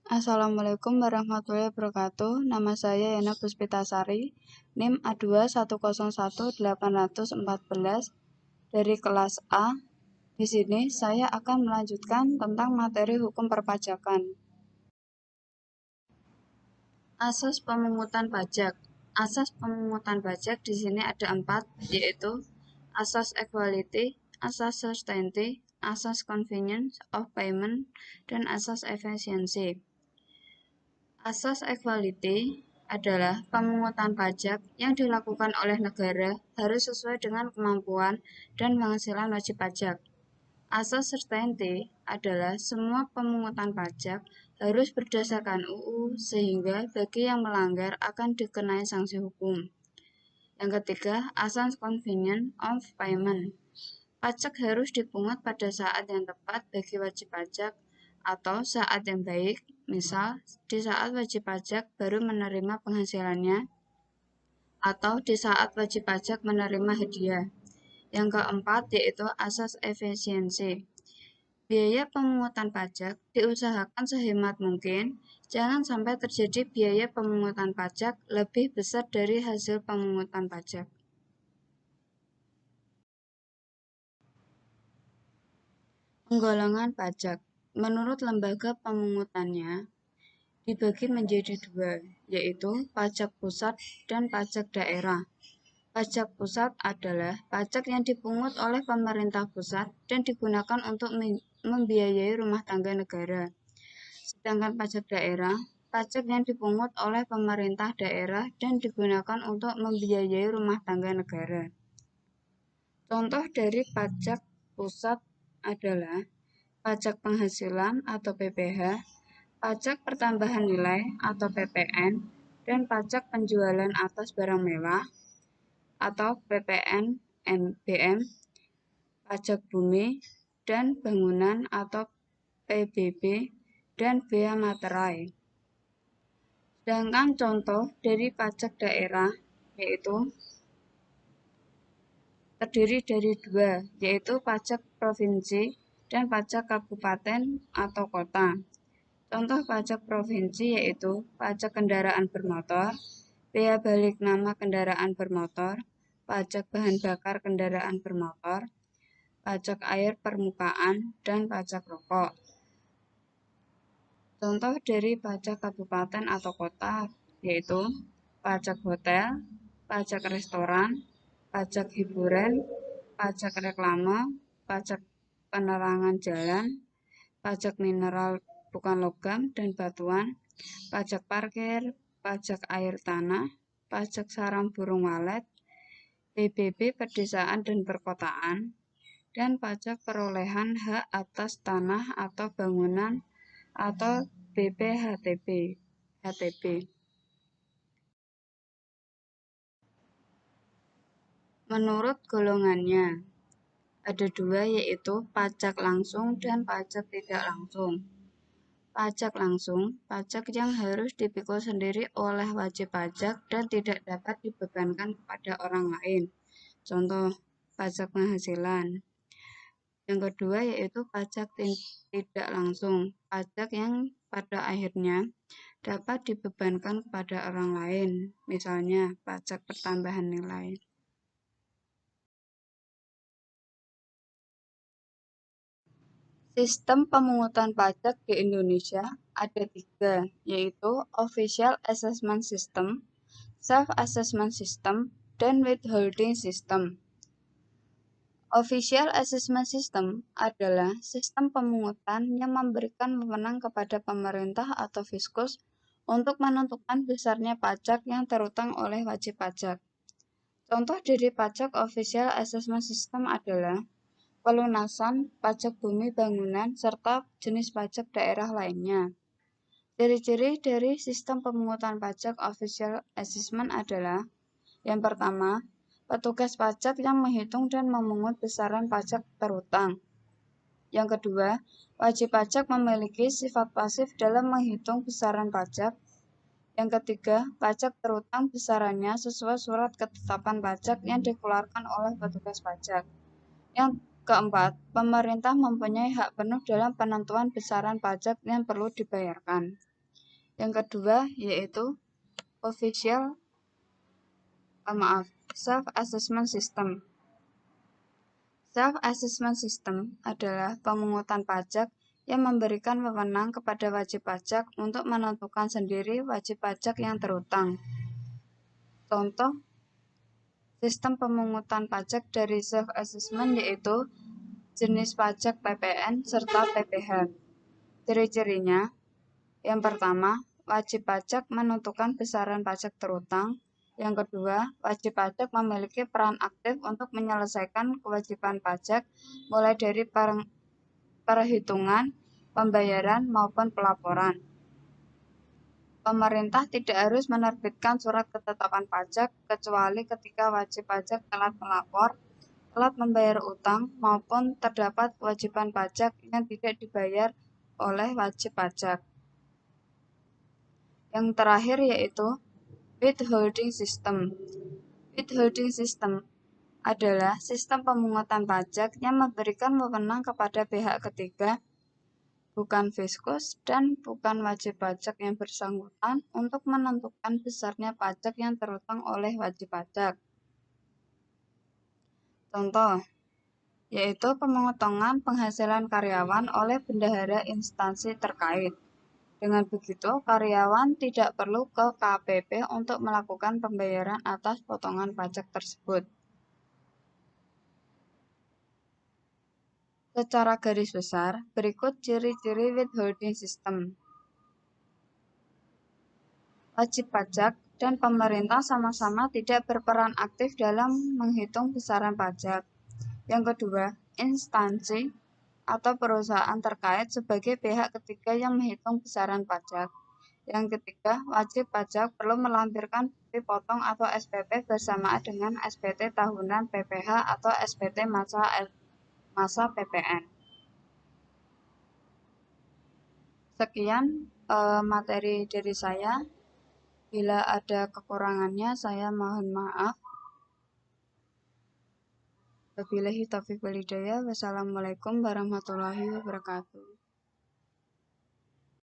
Assalamualaikum warahmatullahi wabarakatuh. Nama saya Yana Puspitasari, NIM A2101814 dari kelas A. Di sini saya akan melanjutkan tentang materi hukum perpajakan. Asas pemungutan pajak. Asas pemungutan pajak di sini ada 4, yaitu asas equality, asas certainty, asas convenience of payment, dan asas efisiensi. Asas equality adalah pemungutan pajak yang dilakukan oleh negara harus sesuai dengan kemampuan dan penghasilan wajib pajak. Asas certainty adalah semua pemungutan pajak harus berdasarkan UU sehingga bagi yang melanggar akan dikenai sanksi hukum. Yang ketiga, asas convenience of payment. Pajak harus dipungut pada saat yang tepat bagi wajib pajak atau saat yang baik, misal di saat wajib pajak baru menerima penghasilannya atau di saat wajib pajak menerima hadiah. Yang keempat yaitu asas efisiensi. Biaya pemungutan pajak diusahakan sehemat mungkin, jangan sampai terjadi biaya pemungutan pajak lebih besar dari hasil pemungutan pajak. Penggolongan pajak. Menurut lembaga pemungutannya, dibagi menjadi 2, yaitu pajak pusat dan pajak daerah. Pajak pusat adalah pajak yang dipungut oleh pemerintah pusat dan digunakan untuk membiayai rumah tangga negara. Sedangkan pajak daerah, pajak yang dipungut oleh pemerintah daerah dan digunakan untuk membiayai rumah tangga negara. Contoh dari pajak pusat adalah pajak penghasilan atau PPh, pajak pertambahan nilai atau PPN, dan pajak penjualan atas barang mewah atau PPN-BM, pajak bumi dan bangunan atau PBB, dan bea materai. Sedangkan contoh dari pajak daerah yaitu terdiri dari 2, yaitu pajak provinsi dan pajak kabupaten atau kota. Contoh pajak provinsi yaitu pajak kendaraan bermotor, bea balik nama kendaraan bermotor, pajak bahan bakar kendaraan bermotor, pajak air permukaan, dan pajak rokok. Contoh dari pajak kabupaten atau kota yaitu pajak hotel, pajak restoran, pajak hiburan, pajak reklame, pajak penerangan jalan, pajak mineral bukan logam dan batuan, pajak parkir, pajak air tanah, pajak sarang burung walet, PBB pedesaan dan perkotaan, dan pajak perolehan hak atas tanah atau bangunan atau BPHTB. Menurut golongannya, ada 2 yaitu pajak langsung dan pajak tidak langsung. Pajak langsung, pajak yang harus dipikul sendiri oleh wajib pajak dan tidak dapat dibebankan kepada orang lain. Contoh, pajak penghasilan. Yang kedua yaitu pajak tidak langsung, pajak yang pada akhirnya dapat dibebankan kepada orang lain, misalnya pajak pertambahan nilai. Sistem pemungutan pajak di Indonesia ada 3, yaitu Official Assessment System, Self-Assessment System, dan Withholding System. Official Assessment System adalah sistem pemungutan yang memberikan wewenang kepada pemerintah atau fiskus untuk menentukan besarnya pajak yang terutang oleh wajib pajak. Contoh dari pajak Official Assessment System adalah pelunasan pajak bumi bangunan serta jenis pajak daerah lainnya. Ciri-ciri dari sistem pemungutan pajak Official Assessment adalah yang pertama, petugas pajak yang menghitung dan memungut besaran pajak terutang. Yang kedua, wajib pajak memiliki sifat pasif dalam menghitung besaran pajak. Yang ketiga, pajak terutang besarannya sesuai surat ketetapan pajak yang dikeluarkan oleh petugas pajak. Yang keempat, pemerintah mempunyai hak penuh dalam penentuan besaran pajak yang perlu dibayarkan. Yang kedua yaitu self-assessment system. Self-assessment system adalah pemungutan pajak yang memberikan wewenang kepada wajib pajak untuk menentukan sendiri wajib pajak yang terutang. Contoh sistem pemungutan pajak dari self-assessment yaitu jenis pajak PPN serta PPH. Ciri-cirinya, yang pertama, wajib pajak menentukan besaran pajak terutang. Yang kedua, wajib pajak memiliki peran aktif untuk menyelesaikan kewajiban pajak mulai dari perhitungan, pembayaran, maupun pelaporan. Pemerintah tidak harus menerbitkan surat ketetapan pajak kecuali ketika wajib pajak telat melapor, telat membayar utang, maupun terdapat kewajiban pajak yang tidak dibayar oleh wajib pajak. Yang terakhir yaitu withholding system. Withholding system adalah sistem pemungutan pajak yang memberikan wewenang kepada pihak ketiga, bukan fiskus dan bukan wajib pajak yang bersangkutan untuk menentukan besarnya pajak yang terutang oleh wajib pajak. Contoh, yaitu pemotongan penghasilan karyawan oleh bendahara instansi terkait. Dengan begitu, karyawan tidak perlu ke KPP untuk melakukan pembayaran atas potongan pajak tersebut. Secara garis besar, berikut ciri-ciri withholding system. Wajib pajak dan pemerintah sama-sama tidak berperan aktif dalam menghitung besaran pajak. Yang kedua, instansi atau perusahaan terkait sebagai pihak ketiga yang menghitung besaran pajak. Yang ketiga, wajib pajak perlu melampirkan bukti potong atau SPP bersamaan dengan SPT tahunan PPH atau SPT masa PPN. Sekian materi dari saya. Bila ada kekurangannya, saya mohon maaf. Wabillahi taufiq wal hidayah. Wassalamualaikum warahmatullahi wabarakatuh.